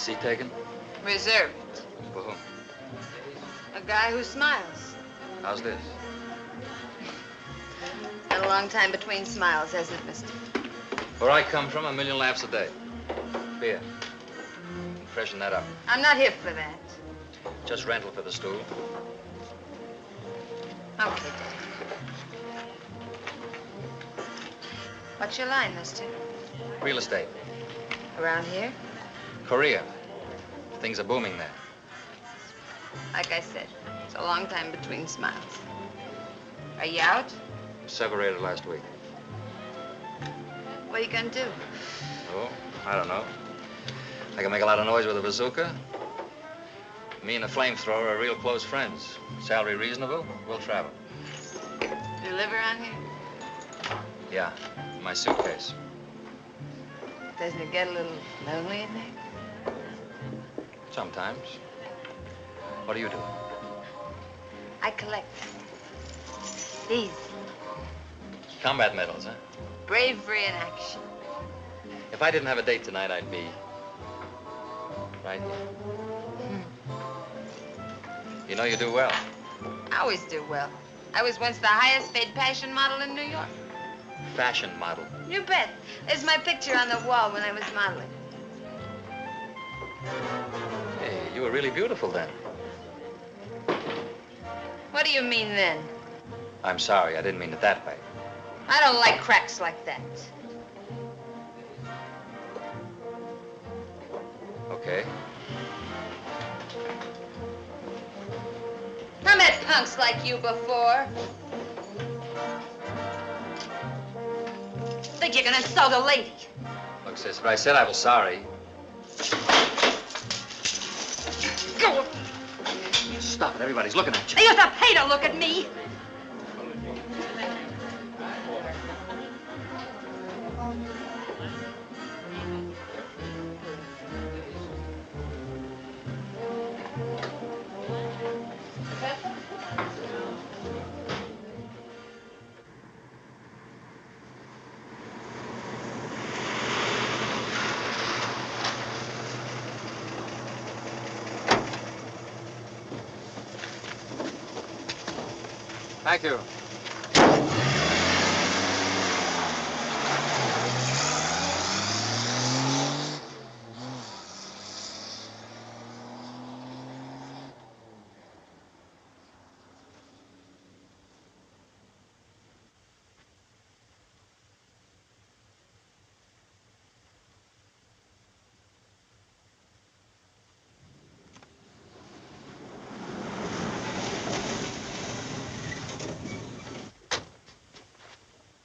seat taken? Reserved. For whom? A guy who smiles. How's this? Been a long time between smiles, hasn't it, mister? Where I come from, 1,000,000 laughs a day. Beer. Freshen that up. I'm not here for that. Just rental for the stool. Okay, Dad. What's your line, mister? Real estate. Around here? Korea. Things are booming there. Like I said, it's a long time between smiles. Are you out? Separated last week. What are you gonna do? Oh, I don't know. I can make a lot of noise with a bazooka. Me and a flamethrower are real close friends. Salary reasonable, we'll travel. You live around here? Yeah, my suitcase. Doesn't it get a little lonely in there? Sometimes. What do you do? I collect these. Combat medals, huh? Bravery in action. If I didn't have a date tonight, I'd be right here. You know you do well. I always do well. I was once the highest paid fashion model in New York. Fashion model. You bet. There's my picture on the wall when I was modeling. Hey, you were really beautiful then. What do you mean then? I'm sorry, I didn't mean it that way. I don't like cracks like that. Okay. I met punks like you before. Think you're gonna insult a lady? Look, sis, if I said I was sorry... Go! Stop it, everybody's looking at you. You used to pay to look at me. Thank you.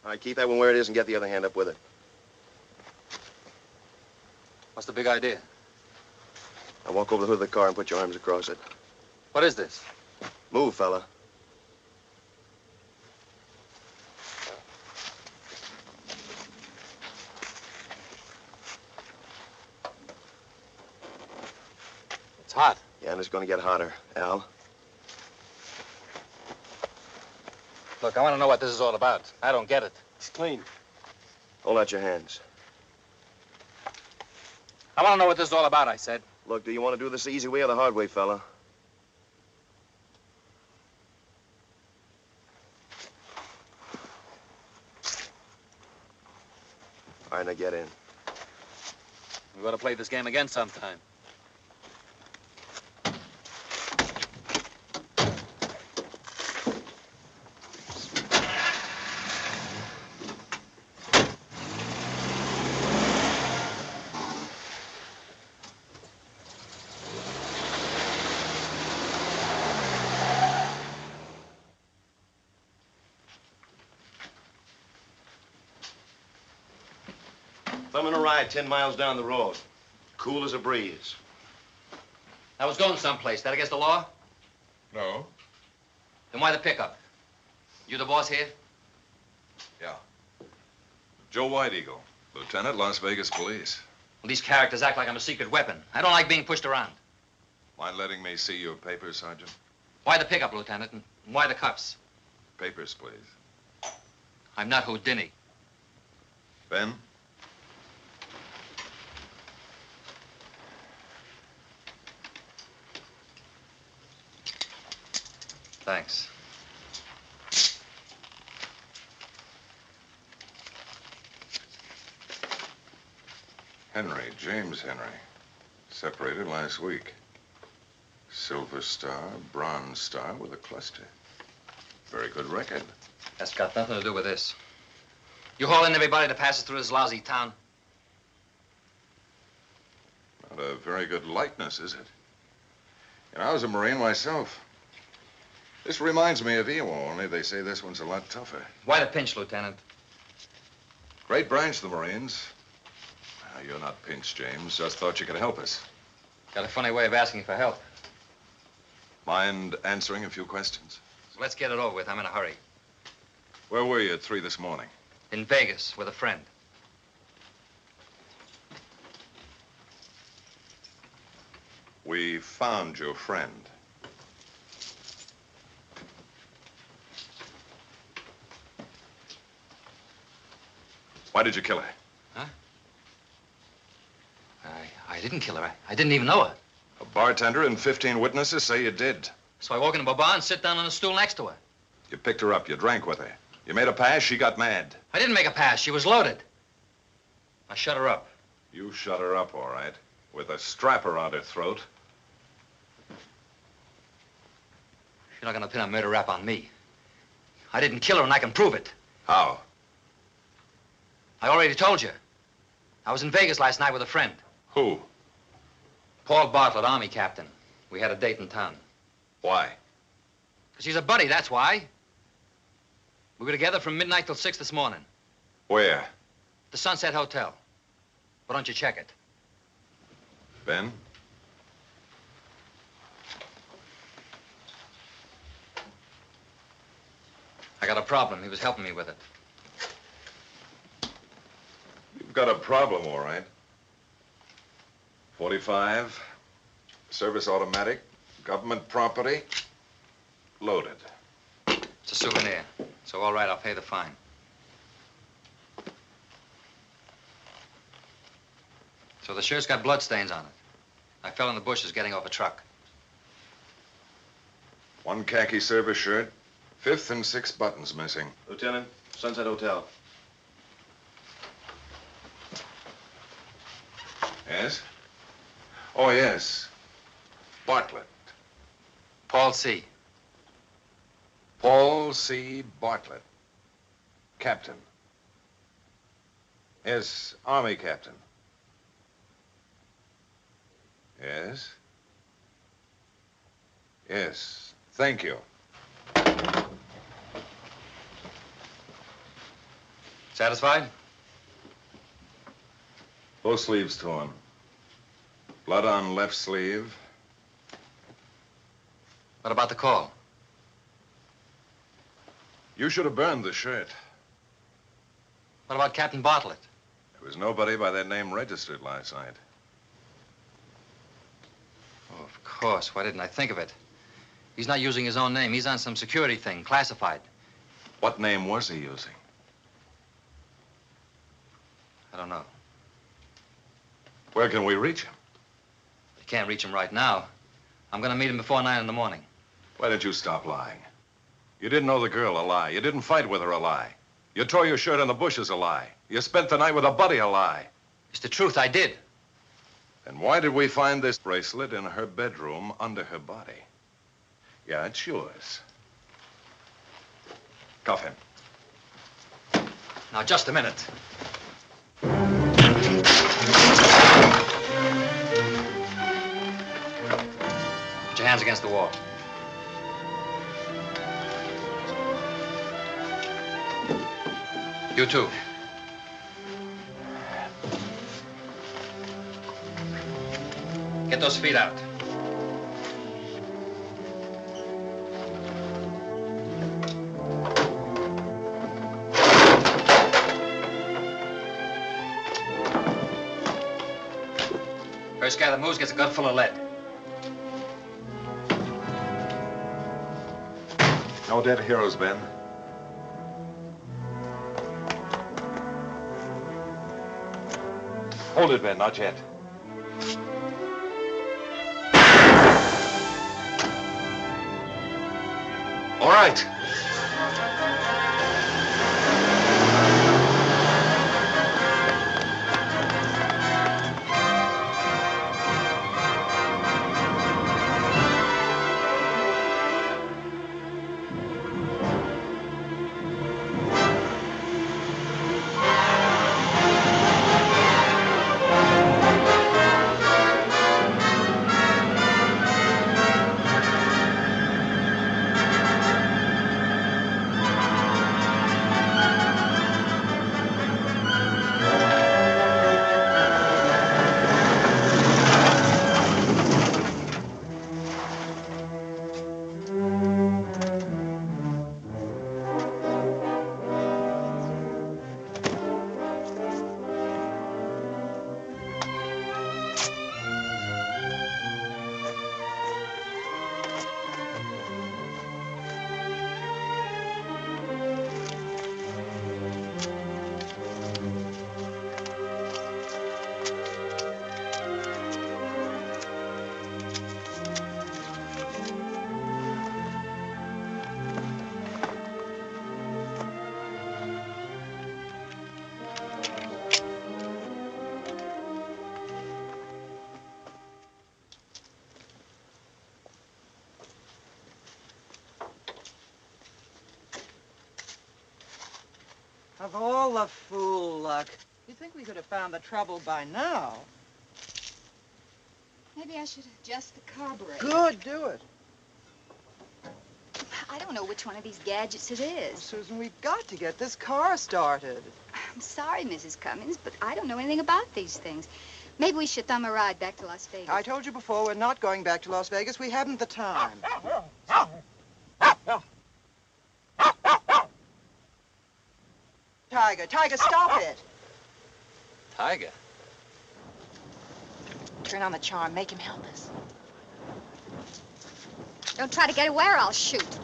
All right, keep that one where it is and get the other hand up with it. What's the big idea? Now walk over the hood of the car and put your arms across it. What is this? Move, fella. It's hot. Yeah, and it's gonna get hotter, Al. Look, I want to know what this is all about. I don't get it. It's clean. Hold out your hands. I want to know what this is all about, I said. Look, do you want to do this the easy way or the hard way, fella? All right, now get in. We ought to play this game again sometime. Thumbing a ride 10 miles down the road. Cool as a breeze. I was going someplace. That against the law? No. Then why the pickup? You the boss here? Yeah. Joe White Eagle, Lieutenant, Las Vegas Police. Well, these characters act like I'm a secret weapon. I don't like being pushed around. Mind letting me see your papers, Sergeant? Why the pickup, Lieutenant? And why the cuffs? Papers, please. I'm not Houdini. Ben? Thanks. Henry, James Henry. Separated last week. Silver star, bronze star with a cluster. Very good record. That's got nothing to do with this. You haul in everybody that passes through this lousy town? Not a very good likeness, is it? And I was a Marine myself. This reminds me of Ewo, only they say this one's a lot tougher. Why the pinch, Lieutenant? Great branch, the Marines. You're not pinched, James. Just thought you could help us. Got a funny way of asking for help. Mind answering a few questions? So let's get it over with. I'm in a hurry. Where were you at 3 this morning? In Vegas with a friend. We found your friend. Why did you kill her? Huh? I didn't kill her. I didn't even know her. A bartender and 15 witnesses say you did. So I walk into a bar and sit down on a stool next to her. You picked her up. You drank with her. You made a pass. She got mad. I didn't make a pass. She was loaded. I shut her up. You shut her up, all right, with a strap around her throat. You're not going to pin a murder rap on me. I didn't kill her, and I can prove it. How? I already told you. I was in Vegas last night with a friend. Who? Paul Bartlett, Army captain. We had a date in town. Why? Because he's a buddy, that's why. We were together from midnight till 6 this morning. Where? The Sunset Hotel. Why don't you check it? Ben? I got a problem. He was helping me with it. You've got a problem, all right. 45, service automatic, government property, loaded. It's a souvenir. So, all right, I'll pay the fine. So the shirt's got bloodstains on it. I fell in the bushes getting off a truck. 1 khaki service shirt, 5th and 6th buttons missing. Lieutenant, Sunset Hotel. Yes? Oh, yes. Bartlett. Paul C. Paul C. Bartlett. Captain. Yes, Army captain. Yes? Yes, thank you. Satisfied? Both sleeves torn. Blood on left sleeve. What about the call? You should have burned the shirt. What about Captain Bartlett? There was nobody by that name registered last night. Oh, of course. Why didn't I think of it? He's not using his own name. He's on some security thing, classified. What name was he using? I don't know. Where can we reach him? You can't reach him right now. I'm going to meet him before 9 in the morning. Why didn't you stop lying? You didn't know the girl, a lie. You didn't fight with her, a lie. You tore your shirt in the bushes, a lie. You spent the night with a buddy, a lie. It's the truth, I did. And why did we find this bracelet in her bedroom under her body? Yeah, it's yours. Cuff him. Now, just a minute. Put your hands against the wall. You too. Get those feet out. First guy that moves gets a gun full of lead. No dead heroes, Ben. Hold it, Ben, not yet. All right. Of all the fool luck, you'd think we could have found the trouble by now. Maybe I should adjust the carburetor. Good, do it. I don't know which one of these gadgets it is. Oh, Susan, we've got to get this car started. I'm sorry, Mrs. Cummings, but I don't know anything about these things. Maybe we should thumb a ride back to Las Vegas. I told you before, we're not going back to Las Vegas. We haven't the time. Tiger, stop it. Tiger? Turn on the charm. Make him help us. Don't try to get away or I'll shoot.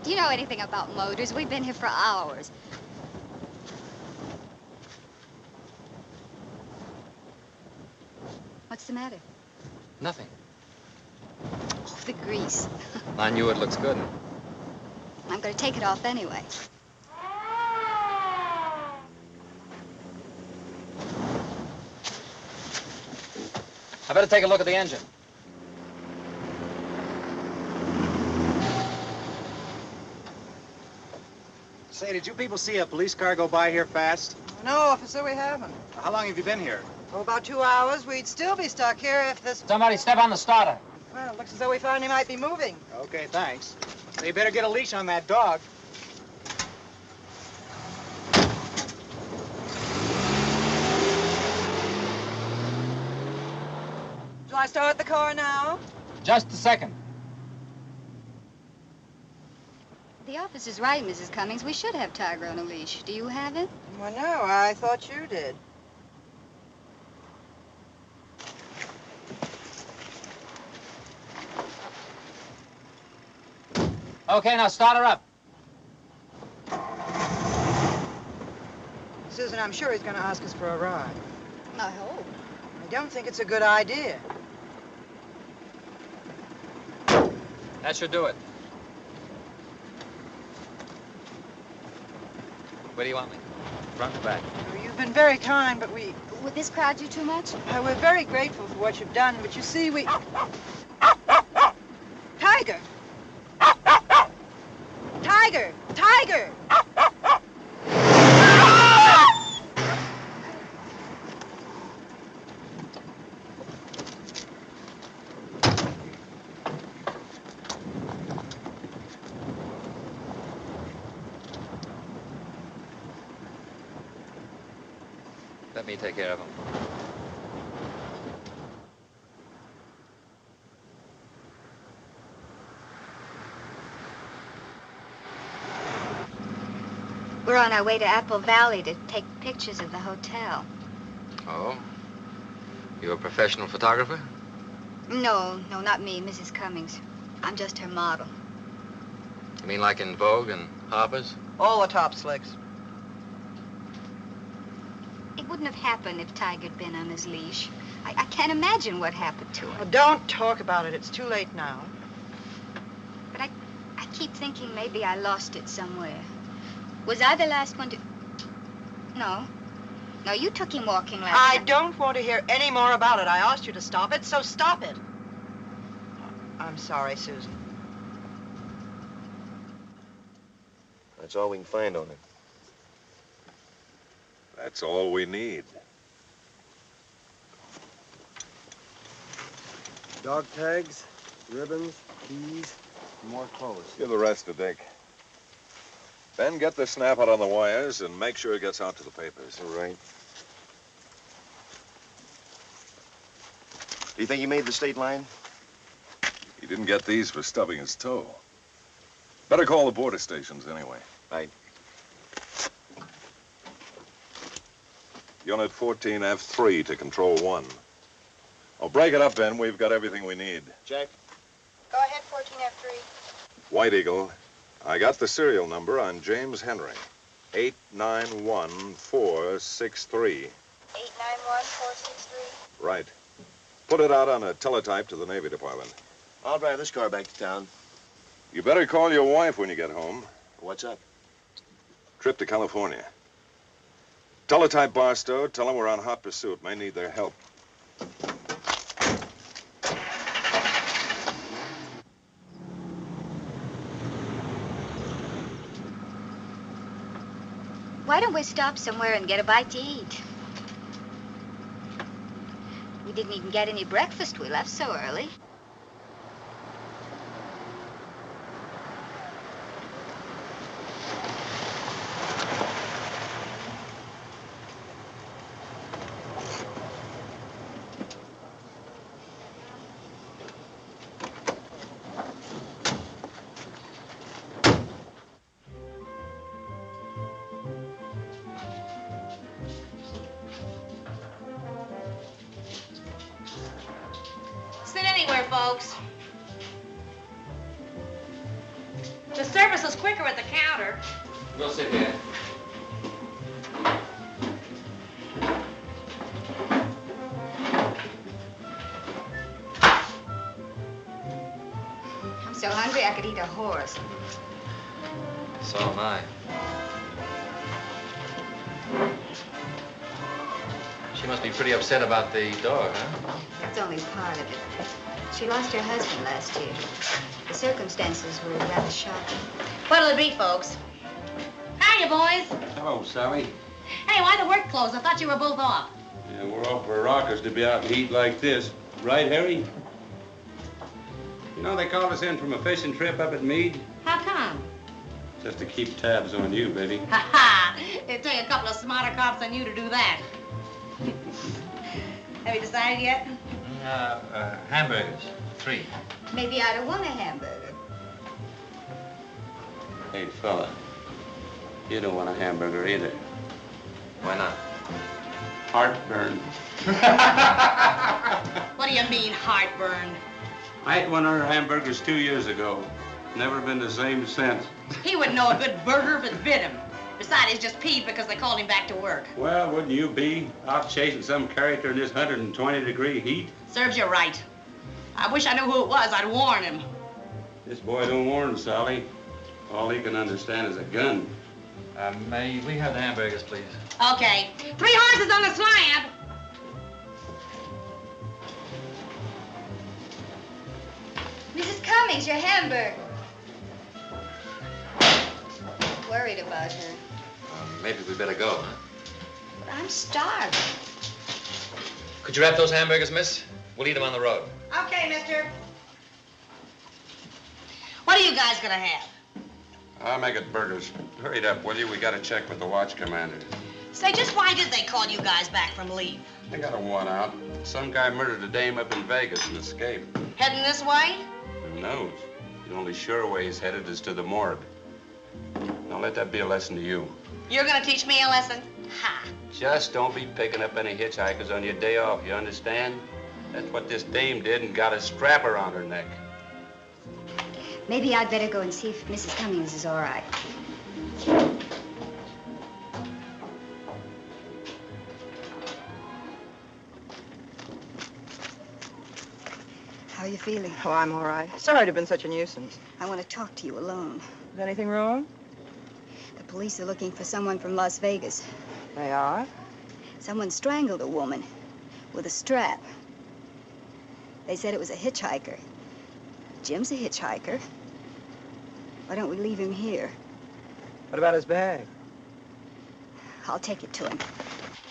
Do you know anything about motors? We've been here for hours. What's the matter? Nothing. Oh, the grease. I knew it looks good. I'm going to take it off anyway. I better take a look at the engine. Say, did you people see a police car go by here fast? No, officer, we haven't. How long have you been here? Oh, about 2 hours. We'd still be stuck here if this... Somebody step on the starter. Well, it looks as though we finally might be moving. Okay, thanks. So you better get a leash on that dog. Shall I start the car now? Just a second. The officer's right, Mrs. Cummings. We should have Tiger on a leash. Do you have it? Well, no, I thought you did. Okay, now start her up. Susan, I'm sure he's going to ask us for a ride. I hope. I don't think it's a good idea. That should do it. Where do you want me? Front or back? Oh, you've been very kind, but Would this crowd you too much? we're very grateful for what you've done, but you see, we... Tiger! Tiger! Tiger! Let me take care of him. We're on our way to Apple Valley to take pictures of the hotel. Oh? You a professional photographer? No, not me, Mrs. Cummings. I'm just her model. You mean like in Vogue and Harper's? All the top slicks. It wouldn't have happened if Tiger'd been on his leash. I can't imagine what happened to her. Well, don't talk about it. It's too late now. But I keep thinking maybe I lost it somewhere. Was I the last one to... No. No, you took him walking last I night. don't want to hear any more about it. I asked you to stop it, so stop it. I'm sorry, Susan. That's all we can find on it. That's all we need. Dog tags, ribbons, keys, more clothes. Give the rest to Dick. Ben, get the snap out on the wires and make sure it gets out to the papers. All right. Do you think he made the state line? He didn't get these for stubbing his toe. Better call the border stations anyway. Right. Unit 14F3 to Control 1. Oh, break it up, Ben. We've got everything we need. Jack? Go ahead, 14F3. White Eagle, I got the serial number on James Henry. 891463. 891463. Right. Put it out on a teletype to the Navy Department. I'll drive this car back to town. You better call your wife when you get home. What's up? Trip to California. Teletype Barstow, tell them we're on hot pursuit. May need their help. Why don't we stop somewhere and get a bite to eat? We didn't even get any breakfast. We left so early. Sit anywhere, folks. The service is quicker at the counter. We'll sit here. I'm so hungry I could eat a horse. So am I. She must be pretty upset about the dog, huh? That's only part of it. She lost her husband last year. The circumstances were rather shocking. What'll it be, folks? Hiya, boys. Hello, Sally. Hey, why the work closed? I thought you were both off. Yeah, we're off for rockers to be out in heat like this. Right, Harry? You know, they called us in from a fishing trip up at Meade. How come? Just to keep tabs on you, baby. Ha ha! It'd take a couple of smarter cops than you to do that. Have you decided yet? Hamburgers. 3. Maybe I don't want a hamburger. Hey, fella. You don't want a hamburger either. Why not? Heartburn. What do you mean, heartburn? I ate one of her hamburgers 2 years ago. Never been the same since. He wouldn't know a good burger if it bit him. Besides, he's just peeved because they called him back to work. Well, wouldn't you be out chasing some character in this 120-degree heat? Serves you right. I wish I knew who it was. I'd warn him. This boy don't warn, Sally. All he can understand is a gun. May we have the hamburgers, please? Okay. 3 horses on the slab. Mrs. Cummings, your hamburger. Worried about her. Maybe we better go, huh? But I'm starving. Could you wrap those hamburgers, miss? We'll eat them on the road. Okay, mister. What are you guys gonna have? I'll make it burgers. Hurry it up, will you? We got to check with the watch commander. Say, just why did they call you guys back from leave? I got a one out. Some guy murdered a dame up in Vegas and escaped. Heading this way? Who knows? The only sure way he's headed is to the morgue. Now let that be a lesson to you. You're gonna teach me a lesson? Ha! Just don't be picking up any hitchhikers on your day off, you understand? That's what this dame did and got a strap around her neck. Maybe I'd better go and see if Mrs. Cummings is all right. How you feeling? Oh, I'm all right. Sorry to have been such a nuisance. I want to talk to you alone. Is anything wrong? The police are looking for someone from Las Vegas. They are? Someone strangled a woman with a strap. They said it was a hitchhiker. Jim's a hitchhiker. Why don't we leave him here? What about his bag? I'll take it to him.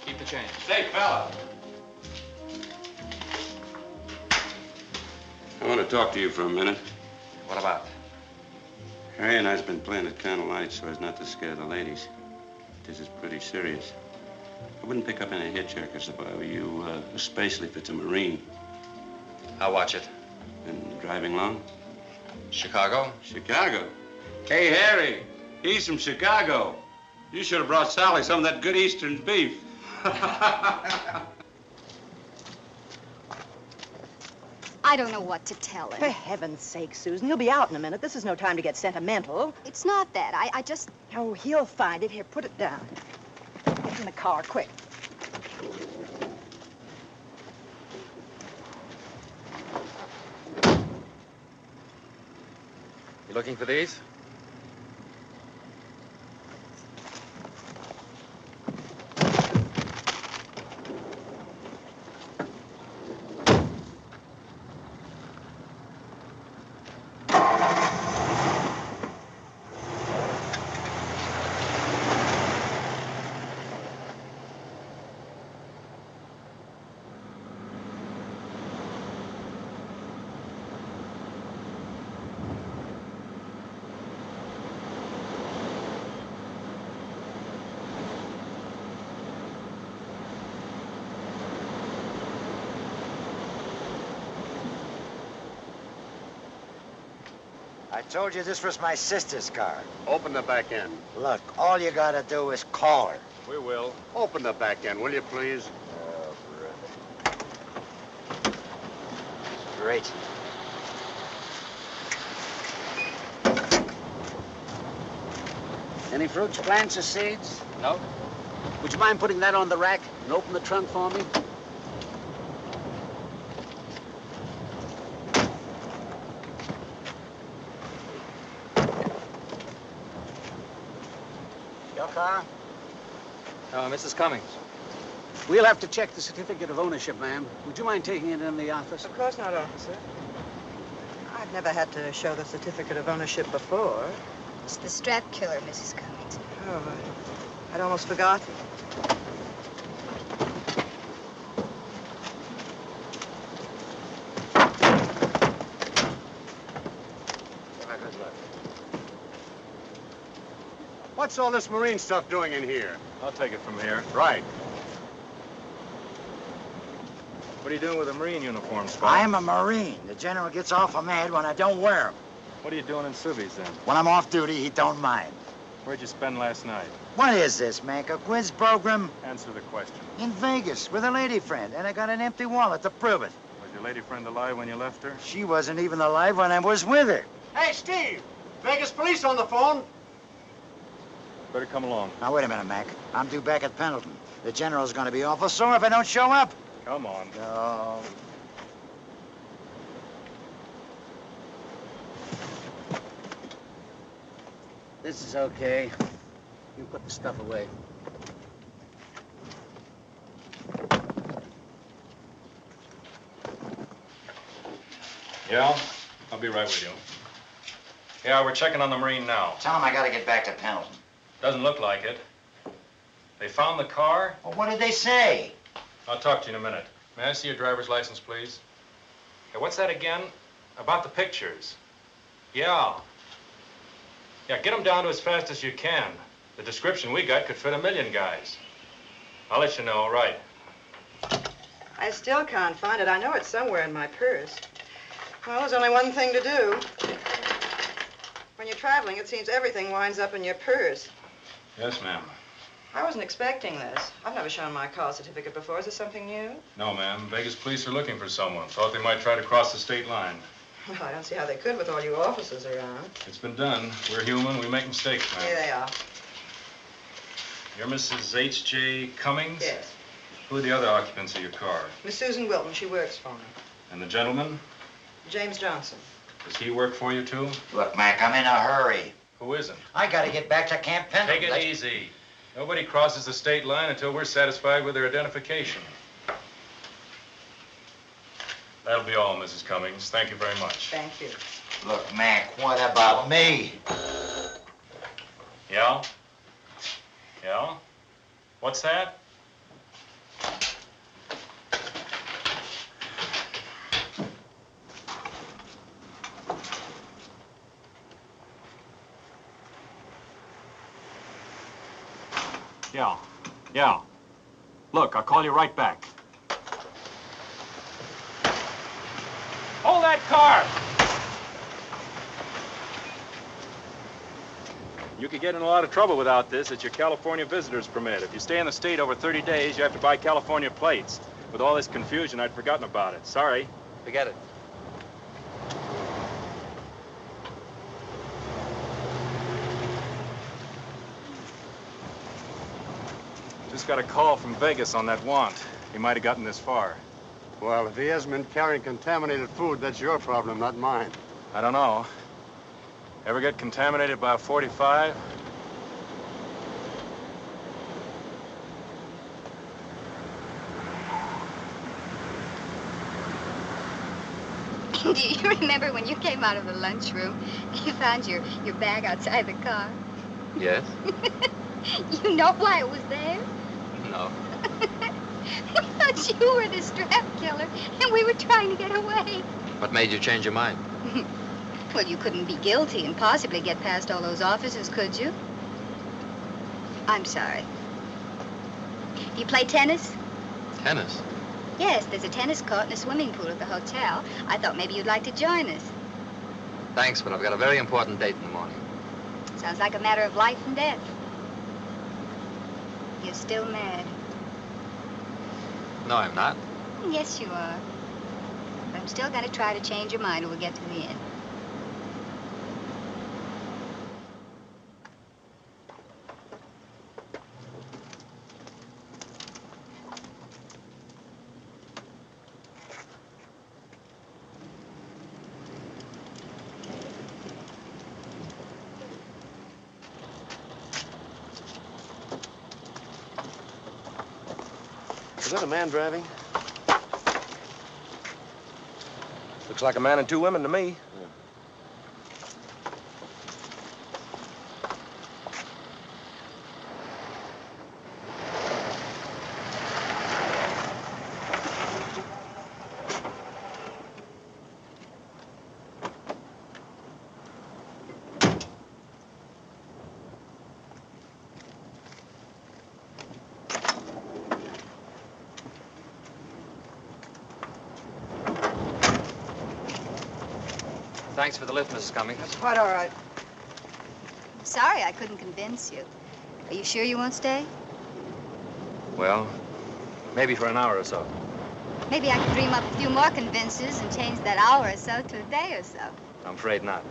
Keep the change. Say, fella. I want to talk to you for a minute. What about? Harry and I's been playing it kind of light so as not to scare the ladies. This is pretty serious. I wouldn't pick up any hitchhikers if I were you, especially if it's a Marine. I'll watch it. And driving long? Chicago? Chicago? Hey, Harry, he's from Chicago. You should have brought Sally some of that good Eastern beef. I don't know what to tell For him. heaven's sake, Susan, you'll be out in a minute. This is no time to get sentimental. It's not that. I just... Oh, he'll find it. Here, put it down. Get in the car, quick. You looking for these? I told you this was my sister's car. Open the back end. Look, all you gotta do is call her. We will. Open the back end, will you, please? Oh, brother. Great. Any fruits, plants, or seeds? No. Would you mind putting that on the rack and open the trunk for me? Your car? Mrs. Cummings. We'll have to check the certificate of ownership, ma'am. Would you mind taking it in the office? Of course not, officer. I've never had to show the certificate of ownership before. It's the strap killer, Mrs. Cummings. Oh, I'd almost forgotten. Good luck. What's all this Marine stuff doing in here? I'll take it from here. Right. What are you doing with a Marine uniform, Spot? I am a Marine. The general gets awful mad when I don't wear them. What are you doing in Subies, then? When I'm off duty, he don't mind. Where'd you spend last night? What is this, Mac? A quiz program? Answer the question. In Vegas with a lady friend, and I got an empty wallet to prove it. Was your lady friend alive when you left her? She wasn't even alive when I was with her. Hey, Steve! Vegas police on the phone. Better come along. Now, wait a minute, Mac. I'm due back at Pendleton. The general's gonna be awful sore if I don't show up. Come on. No. This is okay. You put the stuff away. Yeah? I'll be right with you. Yeah, we're checking on the Marine now. Tell him I gotta get back to Pendleton. Doesn't look like it. They found the car? Well, what did they say? I'll talk to you in a minute. May I see your driver's license, please? Hey, what's that again? About the pictures. Yeah. Yeah, get them down to as fast as you can. The description we got could fit 1,000,000 guys. I'll let you know, right? I still can't find it. I know it's somewhere in my purse. Well, there's only one thing to do. When you're traveling, it seems everything winds up in your purse. Yes, ma'am. I wasn't expecting this. I've never shown my car certificate before. Is this something new? No, ma'am. Vegas police are looking for someone. Thought they might try to cross the state line. Well, I don't see how they could with all you officers around. It's been done. We're human. We make mistakes, ma'am. Here they are. You're Mrs. H.J. Cummings? Yes. Who are the other occupants of your car? Miss Susan Wilton. She works for me. And the gentleman? James Johnson. Does he work for you, too? Look, Mac, I'm in a hurry. Who isn't? I gotta get back to Camp Pendleton. Take it easy. Nobody crosses the state line until we're satisfied with their identification. That'll be all, Mrs. Cummings. Thank you very much. Thank you. Look, Mac, what about me? Yeah? Yeah? What's that? Yeah. Yeah. Look, I'll call you right back. Hold that car! You could get in a lot of trouble without this. It's your California visitor's permit. If you stay in the state over 30 days, you have to buy California plates. With all this confusion, I'd forgotten about it. Sorry. Forget it. Just got a call from Vegas on that want. He might have gotten this far. Well, if he hasn't been carrying contaminated food, that's your problem, not mine. I don't know. Ever get contaminated by a 45? Do you remember when you came out of the lunchroom, you found your bag outside the car? Yes? You know why it was there? No. We thought you were the strap killer, and we were trying to get away. What made you change your mind? Well, you couldn't be guilty and possibly get past all those officers, could you? I'm sorry. Do you play tennis? Tennis? Yes, there's a tennis court and a swimming pool at the hotel. I thought maybe you'd like to join us. Thanks, but I've got a very important date in the morning. Sounds like a matter of life and death. You're still mad. No, I'm not. Yes, you are. But I'm still going to try to change your mind when we get to the end. Is that a man driving? Looks like a man and two women to me. Thanks for the lift, Mrs. Cummings. That's quite all right. Sorry I couldn't convince you. Are you sure you won't stay? Well, maybe for an hour or so. Maybe I could dream up a few more convinces and change that hour or so to a day or so. I'm afraid not.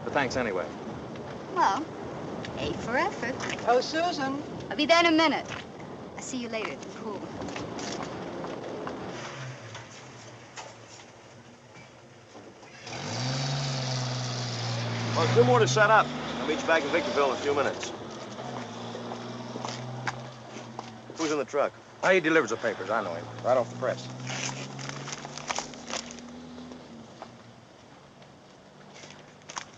But thanks anyway. Well, A for effort. Oh, Susan. I'll be there in a minute. I'll see you later at the pool. Well, two more to set up. I'll meet you back in Victorville in a few minutes. Who's in the truck? Oh, he delivers the papers. I know him. Right off the press.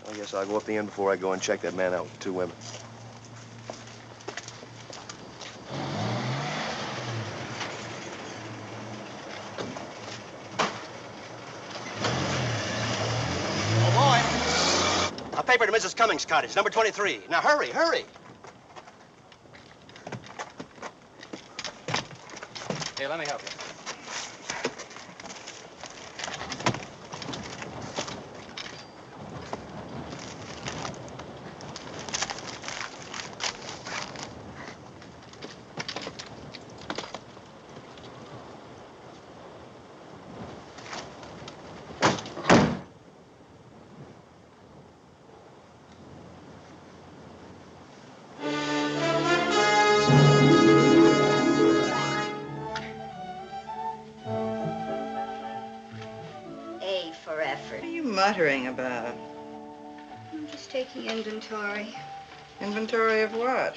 I guess I'll go up the inn before I go and check that man out with the two women. Paper to Mrs. Cummings' cottage, number 23. Now, hurry, hurry. Here, let me help you. muttering about? I'm just taking inventory. Inventory of what?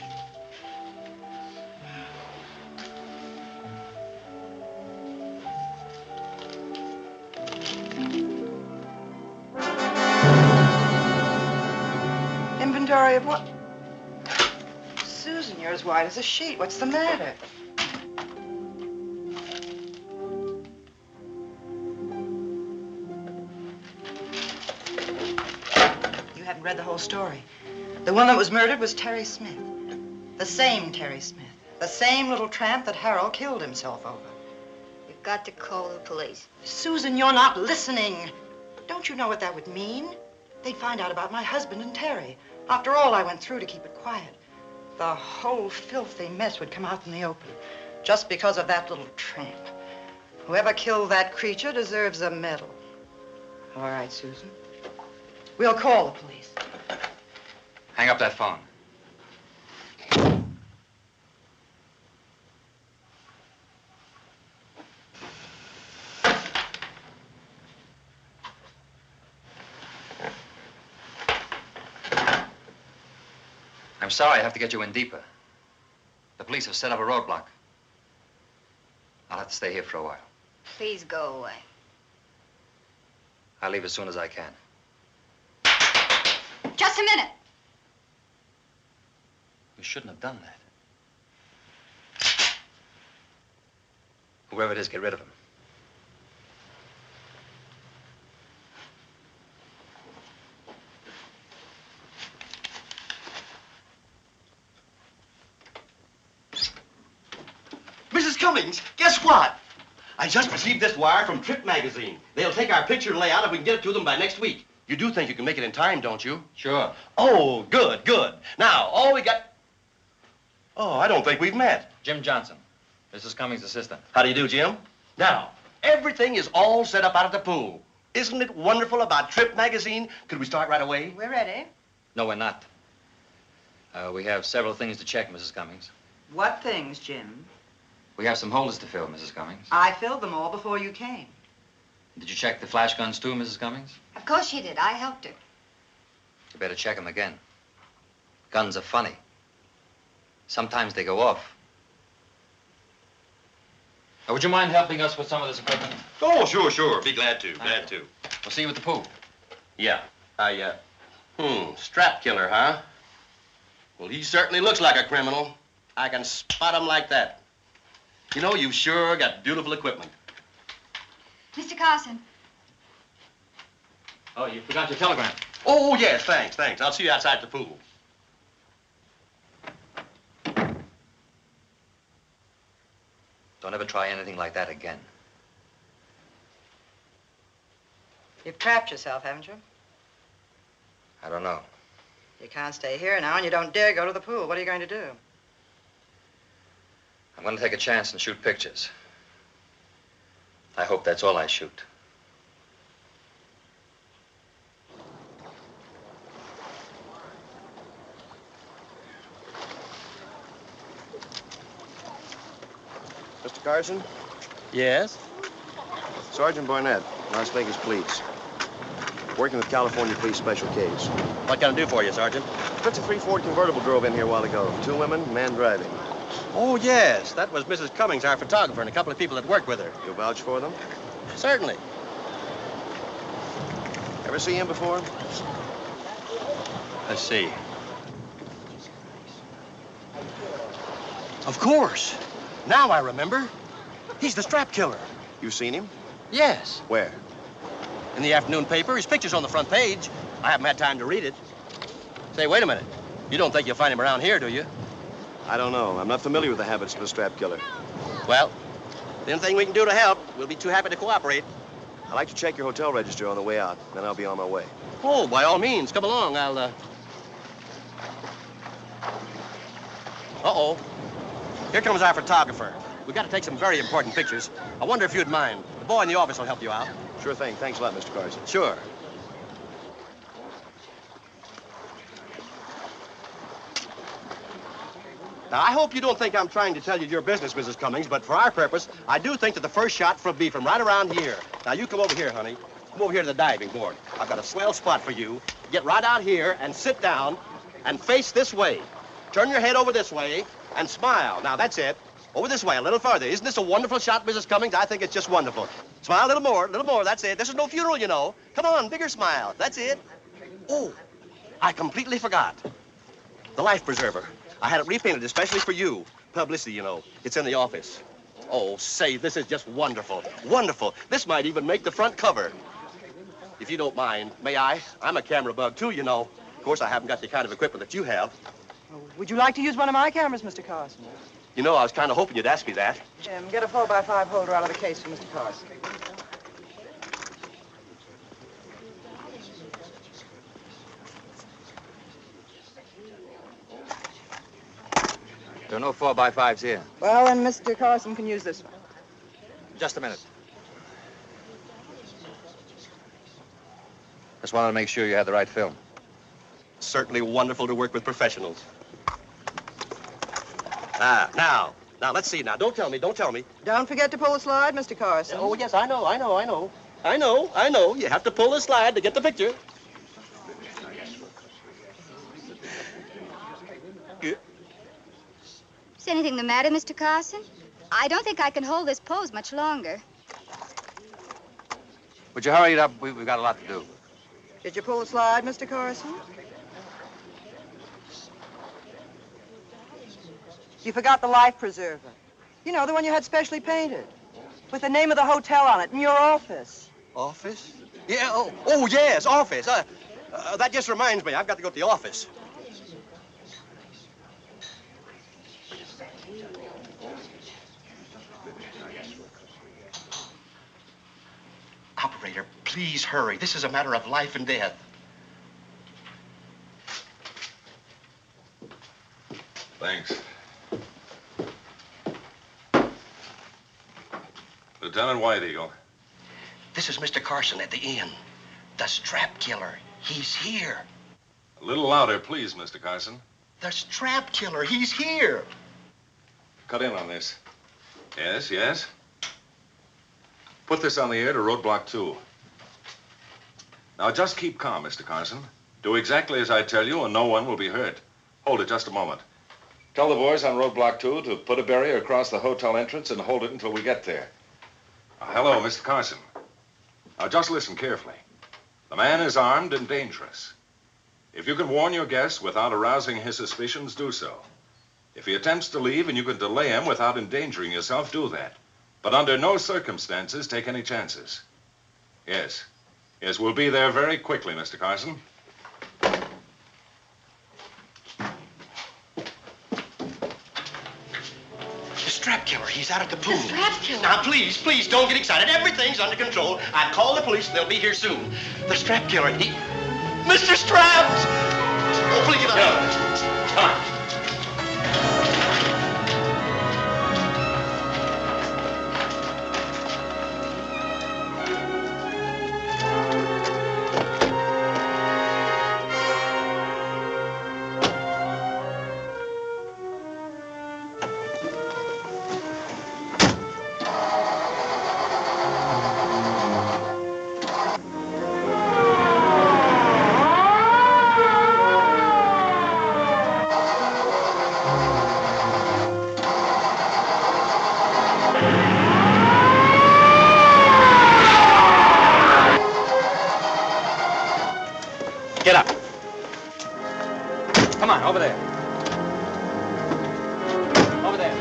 Inventory of what? Susan, you're as white as a sheet. What's the matter? You haven't read the whole story. The one that was murdered was Terry Smith. The same Terry Smith. The same little tramp that Harold killed himself over. You've got to call the police. Susan, you're not listening. Don't you know what that would mean? They'd find out about my husband and Terry. After all I went through to keep it quiet. The whole filthy mess would come out in the open. Just because of that little tramp. Whoever killed that creature deserves a medal. All right, Susan. We'll call the police. Hang up that phone. I'm sorry I have to get you in deeper. The police have set up a roadblock. I'll have to stay here for a while. Please go away. I'll leave as soon as I can. Just a minute. You shouldn't have done that. Whoever it is, get rid of him. Mrs. Cummings, guess what? I just received this wire from Trip magazine. They'll take our picture and layout if we can get it to them by next week. You do think you can make it in time, don't you? Sure. Oh, good, good. Now, all we got... Oh, I don't think we've met. Jim Johnson, Mrs. Cummings' assistant. How do you do, Jim? Now, everything is all set up out at the pool. Isn't it wonderful about Trip magazine? Could we start right away? We're ready. No, we're not. We have several things to check, Mrs. Cummings. What things, Jim? We have some holders to fill, Mrs. Cummings. I filled them all before you came. Did you check the flash guns, too, Mrs. Cummings? Of course she did. I helped her. You better check them again. Guns are funny. Sometimes they go off. Now, would you mind helping us with some of this equipment? Oh, sure, sure. Be glad to, glad to. We'll see you at the pool. Yeah. Strap killer, huh? Well, he certainly looks like a criminal. I can spot him like that. You know, you've sure got beautiful equipment. Mr. Carson. Oh, you forgot your telegram. Oh, yes, thanks, thanks. I'll see you outside the pool. Don't ever try anything like that again. You've trapped yourself, haven't you? I don't know. You can't stay here now, and you don't dare go to the pool. What are you going to do? I'm going to take a chance and shoot pictures. I hope that's all I shoot. Mr. Carson? Yes? Sergeant Barnett, Las Vegas Police. Working with California Police Special Case. What can I do for you, Sergeant? 53 Ford convertible drove in here a while ago. 2 women, man driving. Oh, yes. That was Mrs. Cummings, our photographer, and a couple of people that worked with her. You vouch for them? Certainly. Ever see him before? Let's see. Of course. Now I remember. He's the strap killer. You seen him? Yes. Where? In the afternoon paper. His picture's on the front page. I haven't had time to read it. Say, wait a minute. You don't think you'll find him around here, do you? I don't know. I'm not familiar with the habits of a strap killer. Well, the only thing we can do to help, we'll be too happy to cooperate. I'd like to check your hotel register on the way out. Then I'll be on my way. Oh, by all means. Come along. Uh-oh. Here comes our photographer. We've got to take some very important pictures. I wonder if you'd mind. The boy in the office will help you out. Sure thing. Thanks a lot, Mr. Carson. Sure. Now, I hope you don't think I'm trying to tell you your business, Mrs. Cummings, but for our purpose, I do think that the first shot will be from right around here. Now, you come over here, honey. Come over here to the diving board. I've got a swell spot for you. Get right out here and sit down and face this way. Turn your head over this way and smile. Now, that's it. Over this way, a little farther. Isn't this a wonderful shot, Mrs. Cummings? I think it's just wonderful. Smile a little more, that's it. This is no funeral, you know. Come on, bigger smile. That's it. Oh, I completely forgot. The life preserver. I had it repainted especially for you. Publicity, you know. It's in the office. Oh, say, this is just wonderful. Wonderful. This might even make the front cover. If you don't mind, may I? I'm a camera bug, too, you know. Of course, I haven't got the kind of equipment that you have. Would you like to use one of my cameras, Mr. Carson? You know, I was kind of hoping you'd ask me that. Jim, get a 4x5 holder out of the case for Mr. Carson. There are no 4x5s here. Well, then Mr. Carson can use this one. Just a minute. Just wanted to make sure you had the right film. Certainly wonderful to work with professionals. Now, let's see. Now, don't tell me. Don't forget to pull the slide, Mr. Carson. Oh, yes, I know. You have to pull the slide to get the picture. Is anything the matter, Mr. Carson? I don't think I can hold this pose much longer. Would you hurry it up? We've got a lot to do. Did you pull the slide, Mr. Carson? You forgot the life preserver. You know, the one you had specially painted. With the name of the hotel on it in your office. Office? Yeah, oh yes, office. That just reminds me, I've got to go to the office. Operator, please hurry. This is a matter of life and death. Thanks. Lieutenant White Eagle. This is Mr. Carson at the inn. The strap killer. He's here. A little louder, please, Mr. Carson. The strap killer. He's here. Cut in on this. Yes. Put this on the air to roadblock 2. Now, just keep calm, Mr. Carson. Do exactly as I tell you, and no one will be hurt. Hold it just a moment. Tell the boys on roadblock 2 to put a barrier across the hotel entrance and hold it until we get there. Hello, Mr. Carson. Now, just listen carefully. The man is armed and dangerous. If you can warn your guest without arousing his suspicions, do so. If he attempts to leave and you can delay him without endangering yourself, do that. But under no circumstances take any chances. Yes, we'll be there very quickly, Mr. Carson. The strap killer. He's out at the pool. The strap killer? Now, please, don't get excited. Everything's under control. I've called the police and they'll be here soon. The strap killer, Mr. Straps! Oh, please get out. Come on. Get up. Come on, over there. Over there.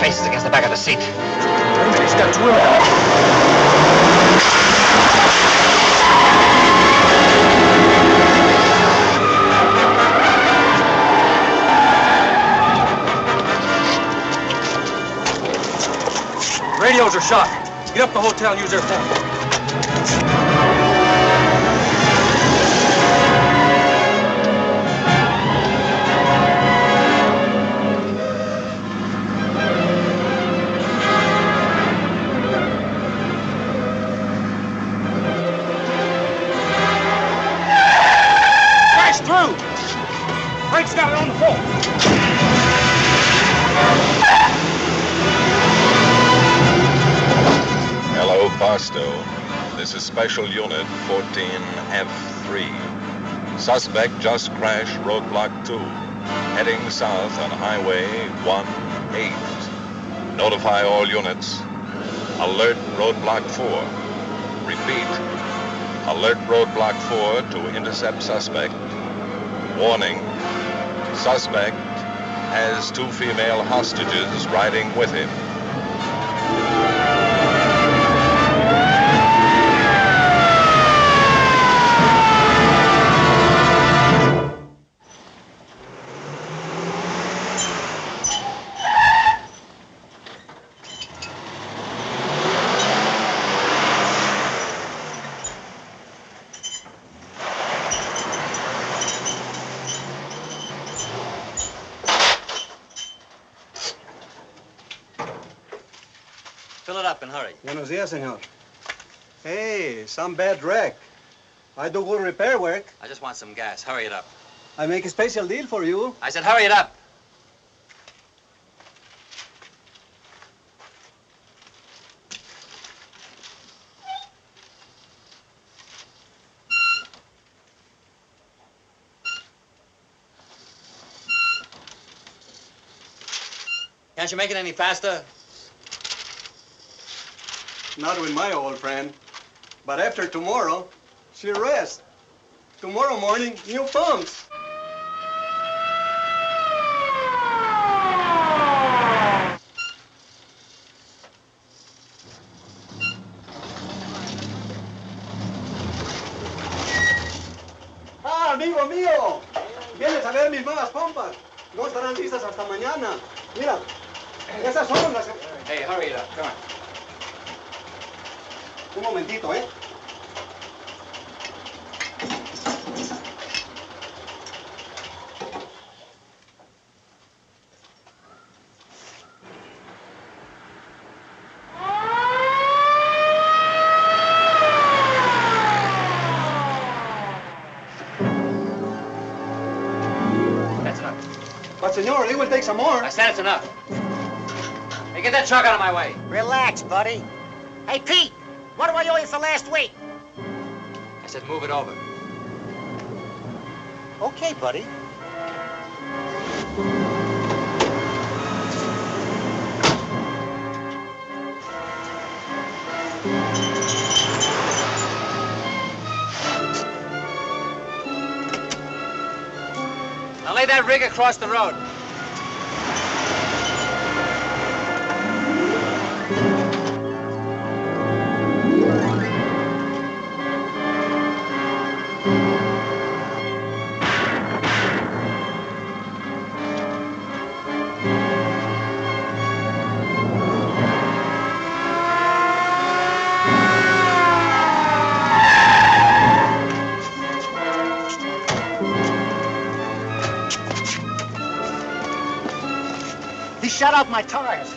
Faces against the back of the seat. He's got 2 of them. Radios are shot. Get up the hotel and use their phone. Hello, Barstow. This is Special Unit 14F3. Suspect just crashed roadblock 2, heading south on Highway 18. Notify all units. Alert roadblock 4. Repeat. Alert roadblock 4 to intercept suspect. Warning. Suspect has 2 female hostages riding with him. Fill it up and hurry. Buenos dias, senor. Hey, some bad wreck. I do good repair work. I just want some gas. Hurry it up. I make a special deal for you. I said hurry it up. Can't you make it any faster? Not with my old friend. But after tomorrow, she rests. Tomorrow morning, new pumps. Ah, amigo mío. ¿Vienes a ver mis nuevas pompas? No estarán listas hasta mañana. Mira, esas son las... Hey, hurry it up. Come on. Un momentito, ¿eh? That's enough. But, senor, it will take some more. I said it's enough. Hey, get that truck out of my way. Relax, buddy. Hey, Pete, what do I owe you for last week? I said move it over. Okay, buddy. Now lay that rig across the road. He shut out my tires.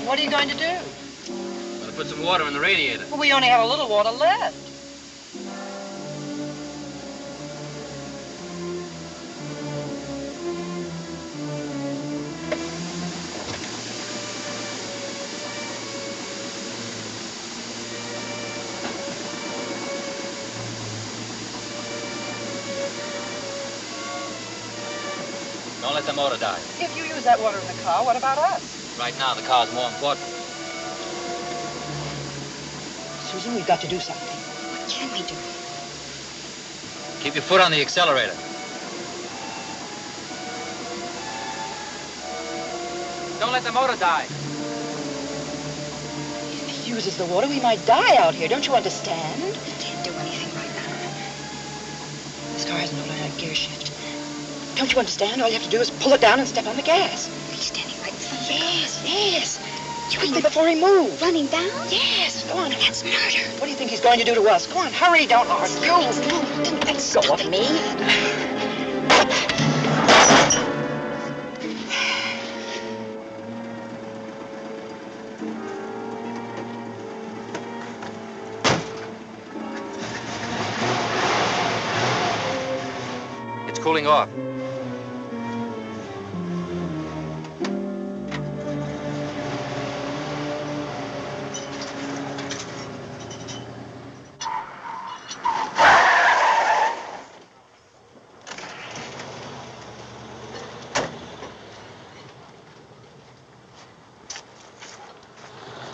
What are you going to do? I'm gonna put some water in the radiator. Well, we only have a little water left. Don't let the motor die. If you use that water in the car, what about us? Right now, the car's more important. Susan, we've got to do something. What can we do? Keep your foot on the accelerator. Don't let the motor die. If he uses the water, we might die out here. Don't you understand? We can't do anything right now. This car has an automatic gear shift. Don't you understand? All you have to do is pull it down and step on the gas. He's standing right in front of the Yes, yes. Quickly before he moves. Running down? Yes, go on. That's murder. What do you think he's going to do to us? Go on, hurry, don't argue. Let go of me. It's cooling off.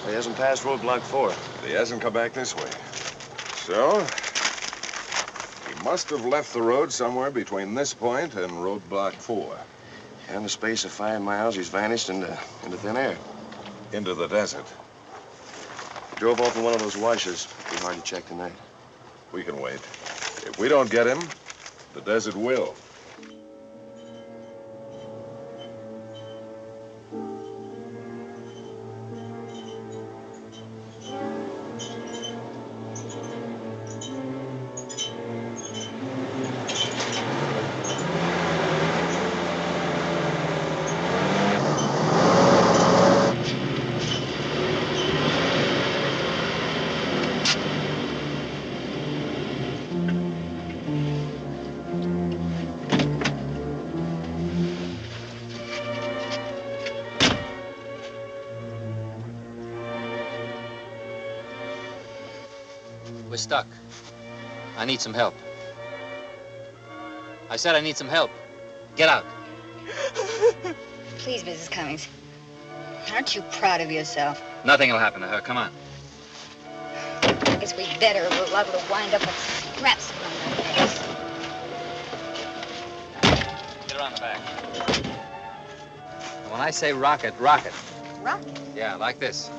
He hasn't passed roadblock 4. He hasn't come back this way. So, he must have left the road somewhere between this point and roadblock 4. In the space of 5 miles, he's vanished into thin air. Into the desert. Drove off in one of those washes. Be hard to check tonight. We can wait. If we don't get him, the desert will. We're stuck. I need some help. I said I need some help. Get out. Please, Mrs. Cummings. Aren't you proud of yourself? Nothing will happen to her. Come on. I guess we better. We're liable to wind up with scraps around our necks. Get her on the back. When I say rocket, rocket. Rocket? Yeah, like this.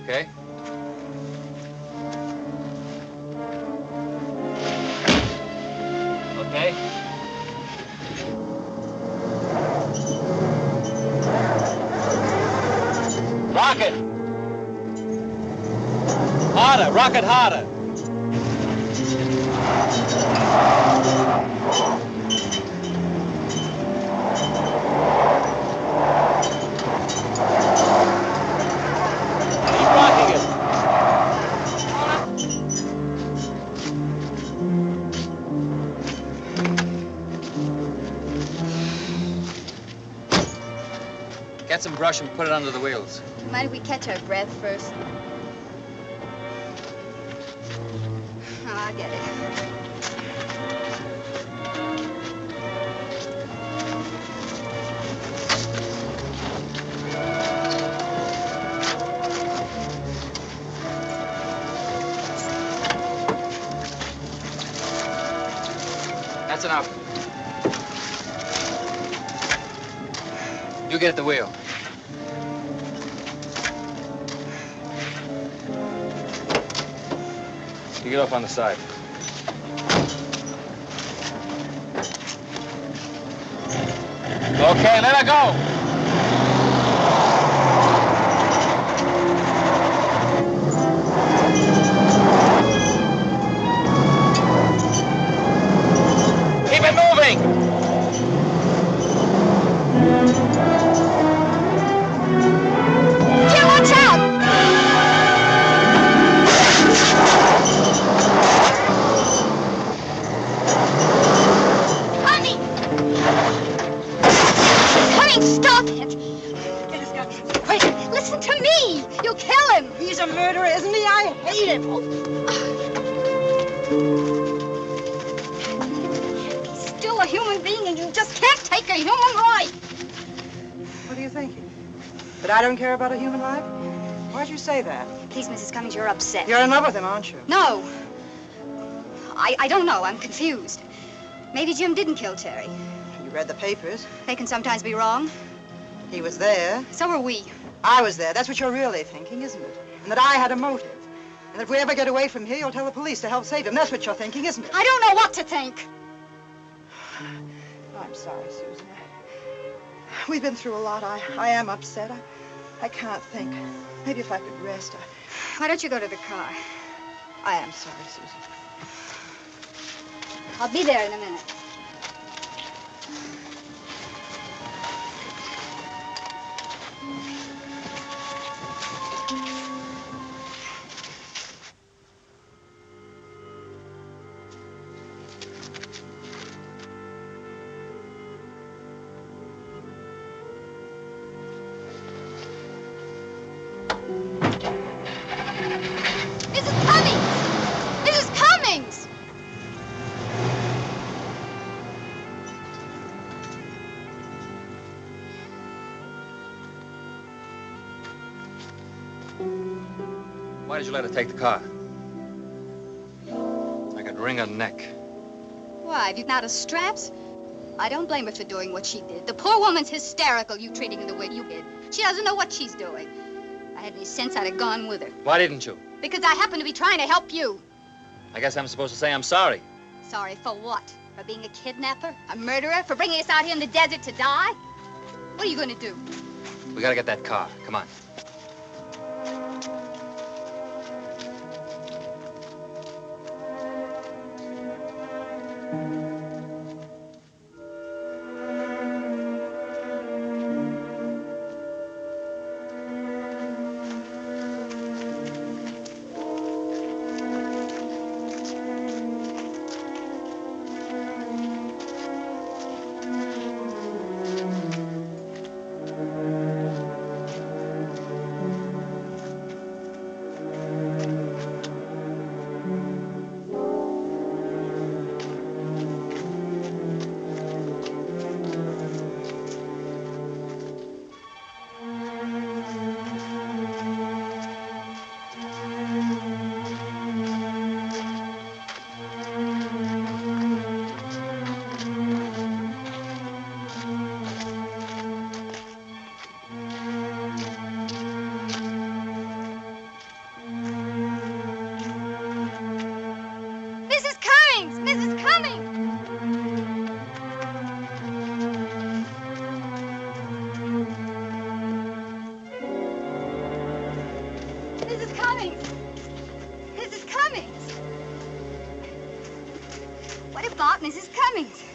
Okay? Okay? Rocket! Harder, rocket harder! Get some brush and put it under the wheels. Mind if we catch our breath first? Oh, I get it. That's enough. You get at the wheel. You get off on the side. Okay, let her go. Keep it moving. Watch out! Honey! Honey, stop it! Get his gun. Wait, listen to me! You'll kill him! He's a murderer, isn't he? I hate him. He's still a human being, and you just can't take a human life! What are you thinking? That I don't care about a human life? Why'd you say that? Please, Mrs. Cummings, you're upset. You're in love with him, aren't you? No. I don't know. I'm confused. Maybe Jim didn't kill Terry. You read the papers. They can sometimes be wrong. He was there. So were we. I was there. That's what you're really thinking, isn't it? And that I had a motive. And that if we ever get away from here, you'll tell the police to help save him. That's what you're thinking, isn't it? I don't know what to think. Right. I'm sorry, Susan. We've been through a lot. I am upset. I can't think. Maybe if I could rest. Why don't you go to the car? I am sorry, Susan. I'll be there in a minute. Why did you let her take the car? I could wring her neck. Why, have you not of straps? I don't blame her for doing what she did. The poor woman's hysterical, you treating her the way you did. She doesn't know what she's doing. If I had any sense, I'd have gone with her. Why didn't you? Because I happen to be trying to help you. I guess I'm supposed to say I'm sorry. Sorry for what? For being a kidnapper? A murderer? For bringing us out here in the desert to die? What are you going to do? We gotta get that car. Come on.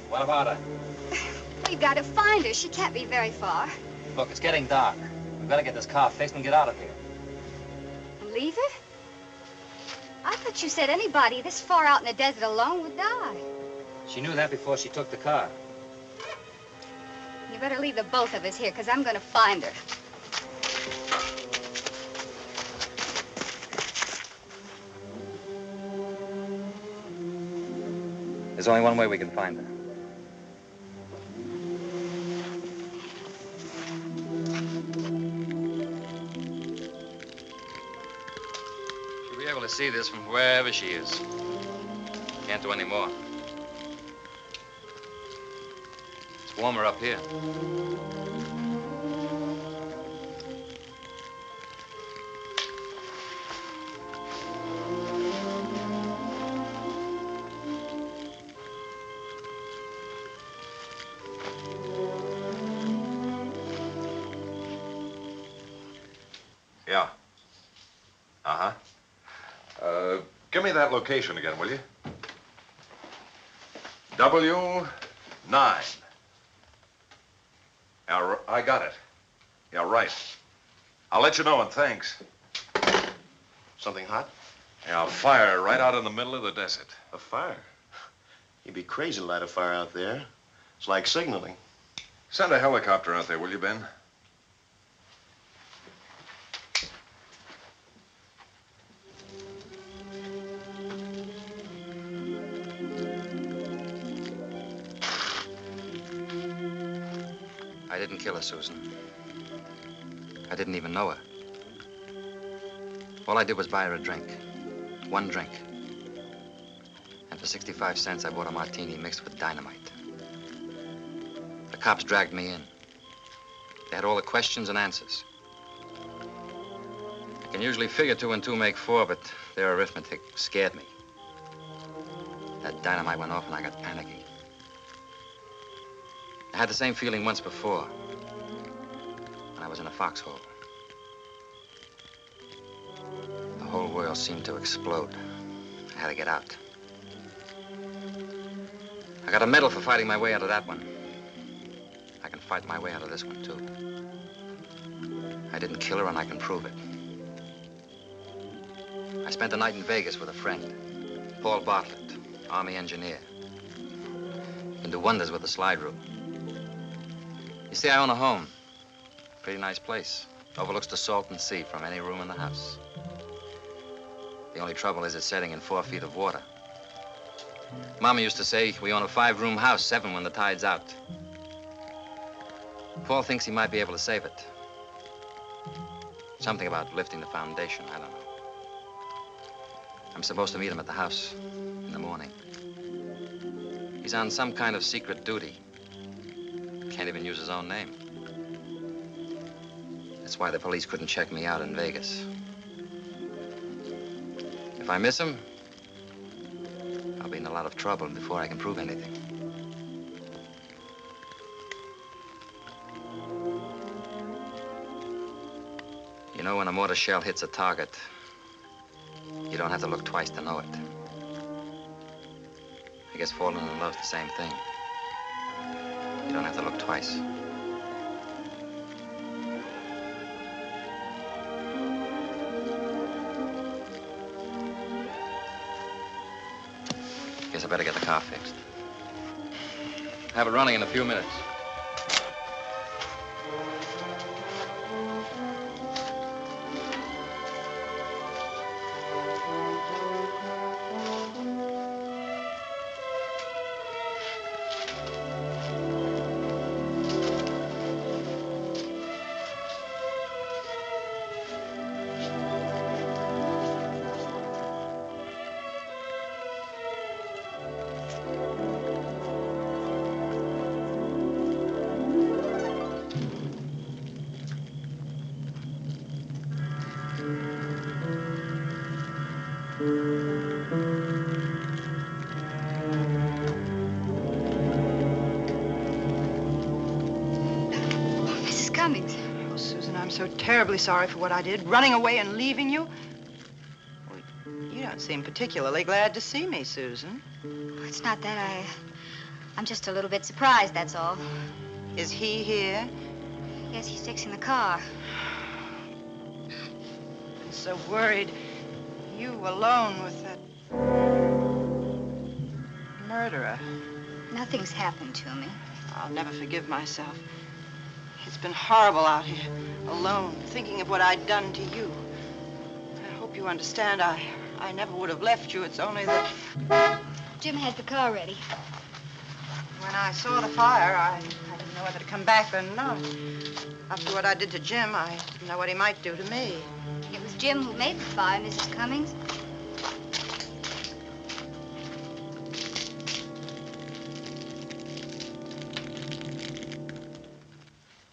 What about her? We've got to find her. She can't be very far. Look, it's getting dark. We've got to get this car fixed and get out of here. And leave her? I thought you said anybody this far out in the desert alone would die. She knew that before she took the car. You better leave the both of us here, because I'm going to find her. There's only one way we can find her. She'll be able to see this from wherever she is. Can't do any more. It's warmer up here. Yeah. Uh-huh. Give me that location again, will you? W9. Yeah, I got it. Yeah, right. I'll let you know, and thanks. Something hot? Yeah, a fire right out in the middle of the desert. A fire? You'd be crazy to light a fire out there. It's like signaling. Send a helicopter out there, will you, Ben? I didn't kill her, Susan. I didn't even know her. All I did was buy her a drink. One drink. And for 65 cents, I bought a martini mixed with dynamite. The cops dragged me in. They had all the questions and answers. I can usually figure 2 and 2 make 4, but their arithmetic scared me. That dynamite went off and I got panicky. I had the same feeling once before, when I was in a foxhole. The whole world seemed to explode. I had to get out. I got a medal for fighting my way out of that one. I can fight my way out of this one, too. I didn't kill her, and I can prove it. I spent the night in Vegas with a friend, Paul Bartlett, Army engineer. He can do wonders with the slide rule. You see, I own a home. Pretty nice place. Overlooks the Salton Sea from any room in the house. The only trouble is it's setting in 4 feet of water. Mama used to say we own a 5-room house, 7 when the tide's out. Paul thinks he might be able to save it. Something about lifting the foundation, I don't know. I'm supposed to meet him at the house in the morning. He's on some kind of secret duty. Can't even use his own name. That's why the police couldn't check me out in Vegas. If I miss him, I'll be in a lot of trouble before I can prove anything. You know, when a mortar shell hits a target, you don't have to look twice to know it. I guess falling in love's the same thing. You don't have to look twice. Guess I better get the car fixed. Have it running in a few minutes. Oh, Susan, I'm so terribly sorry for what I did, running away and leaving you. Well, you don't seem particularly glad to see me, Susan. It's not that. I'm just a little bit surprised, that's all. Is he here? Yes, he's fixing the car. I'm so worried. You alone with that murderer. Nothing's happened to me. I'll never forgive myself. It's been horrible out here, alone, thinking of what I'd done to you. I hope you understand. I never would have left you. It's only that... Jim has the car ready. When I saw the fire, I didn't know whether to come back or not. After what I did to Jim, I didn't know what he might do to me. It was Jim who made the fire, Mrs. Cummings.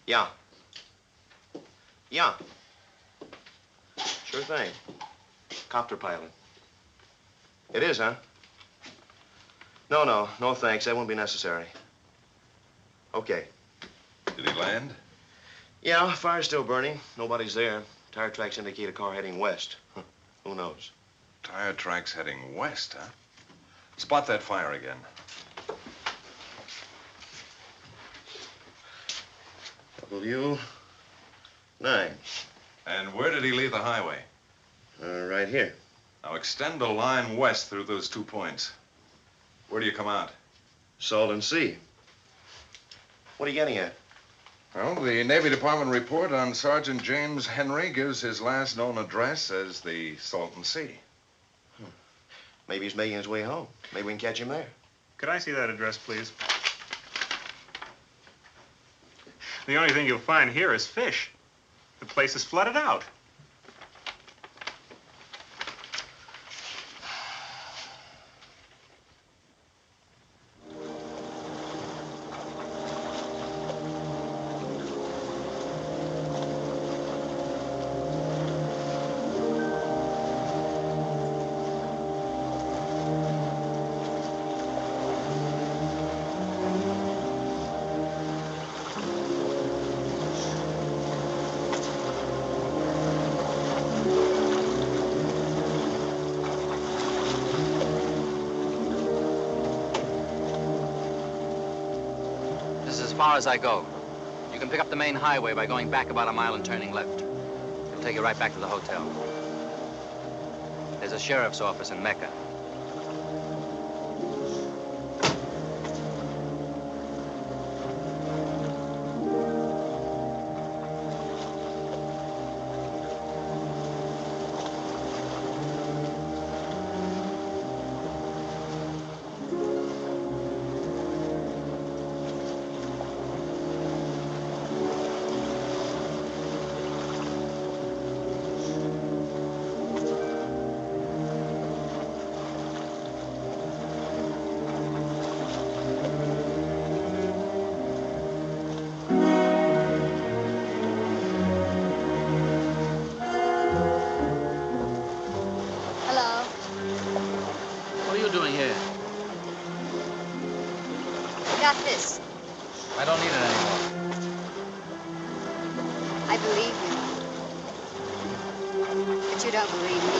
Yeah. Yeah. Sure thing. Copter pilot. It is, huh? No thanks. That won't be necessary. Okay. Did he land? Yeah, fire's still burning. Nobody's there. Tire tracks indicate a car heading west. Who knows? Tire tracks heading west, huh? Spot that fire again. W9. And where did he leave the highway? Right here. Now extend a line west through those 2 points. Where do you come out? Salton Sea. What are you getting at? Well, the Navy Department report on Sergeant James Henry gives his last known address as the Salton Sea. Maybe he's making his way home. Maybe we can catch him there. Could I see that address, please? The only thing you'll find here is fish. The place is flooded out. far as I go. You can pick up the main highway by going back about a mile and turning left. It'll take you right back to the hotel. There's a sheriff's office in Mecca. Got this. I don't need it anymore. I believe you. But you don't believe me.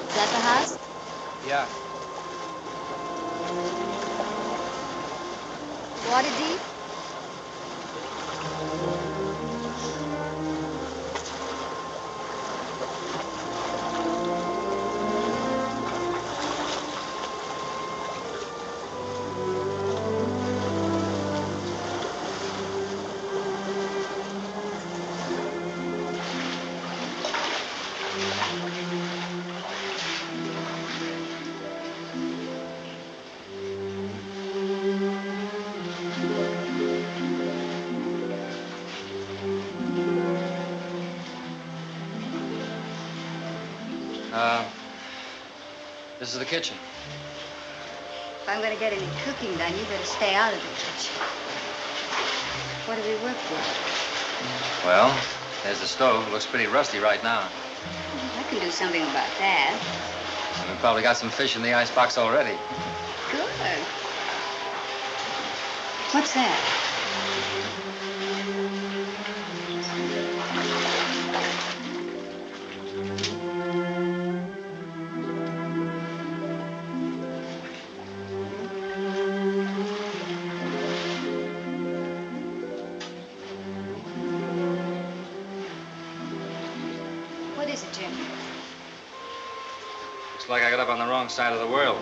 Is that the house? Yeah. Water deep? This is the kitchen. If I'm going to get any cooking done, you better stay out of the kitchen. What do we work with? Well, there's the stove. It looks pretty rusty right now. I can do something about that. And we probably got some fish in the icebox already. Good. What's that? What is it, Jim? Looks like I got up on the wrong side of the world.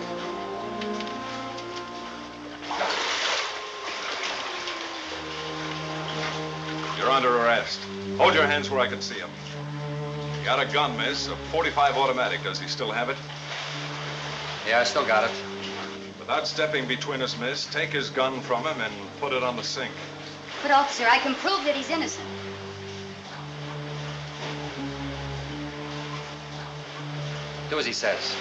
You're under arrest. Hold your hands where I can see them. You got a gun, miss. A .45 automatic. Does he still have it? Yeah, I still got it. Without stepping between us, miss, take his gun from him and put it on the sink. But, officer, I can prove that he's innocent. Do as he says.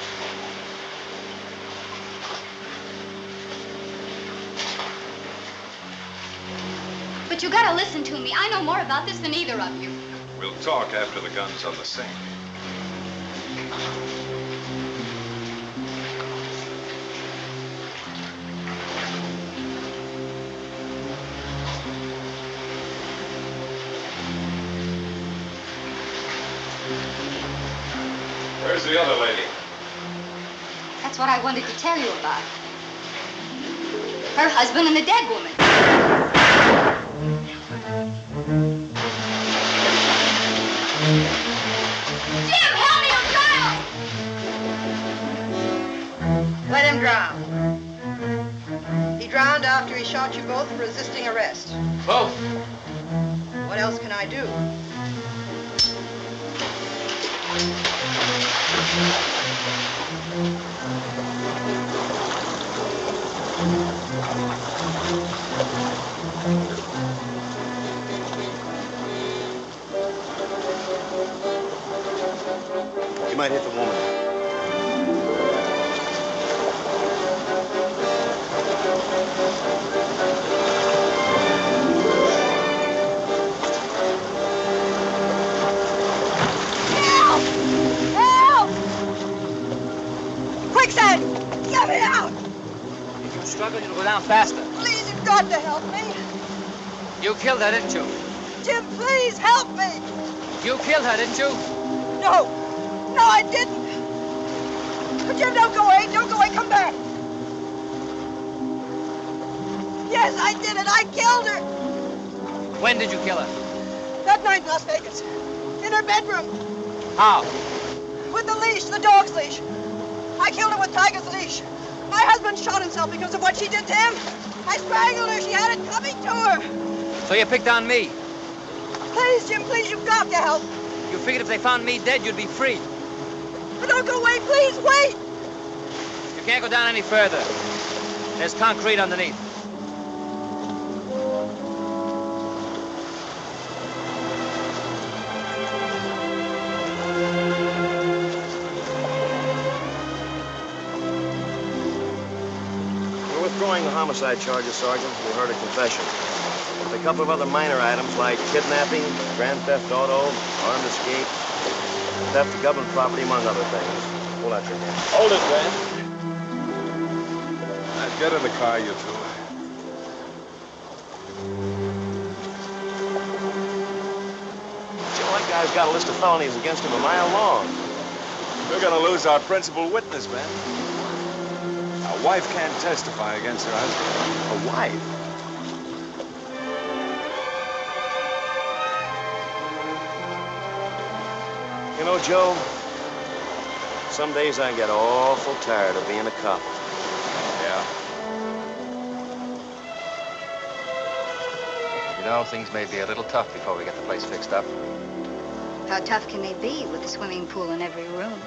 But you gotta listen to me. I know more about this than either of you. We'll talk after the gun's on the sink. Where's the other lady? That's what I wanted to tell you about. Her husband and the dead woman. Jim, help me, I'm drowned! Let him drown. He drowned after he shot you both for resisting arrest. Both? What else can I do? You might hit the woman. Help! Quicksand! Get me out! If you struggle, you'll go down faster. Please, you've got to help me. You killed her, didn't you? Jim, please help me. You killed her, didn't you? No. No, I didn't. Jim, don't go away. Don't go away. Come back. Yes, I did it. I killed her. When did you kill her? That night in Las Vegas. In her bedroom. How? With the leash, the dog's leash. I killed her with Tiger's leash. My husband shot himself because of what she did to him. I strangled her. She had it coming to her. So you picked on me? Please, Jim, please, you've got to help. You figured if they found me dead, you'd be free. But don't go away, please, wait. You can't go down any further. There's concrete underneath. We're withdrawing the homicide charges, Sergeant. We heard a confession. With a couple of other minor items like kidnapping, grand theft auto, armed escape, theft of government property, among other things. Pull out your hand. Hold it, Grant. Now get in the car, you two. Joe, that guy's got a list of felonies against him a mile long. We're gonna lose our principal witness, man. A wife can't testify against her husband. A wife? You know, Joe, some days I get awful tired of being a cop. Yeah. You know, things may be a little tough before we get the place fixed up. How tough can they be with a swimming pool in every room?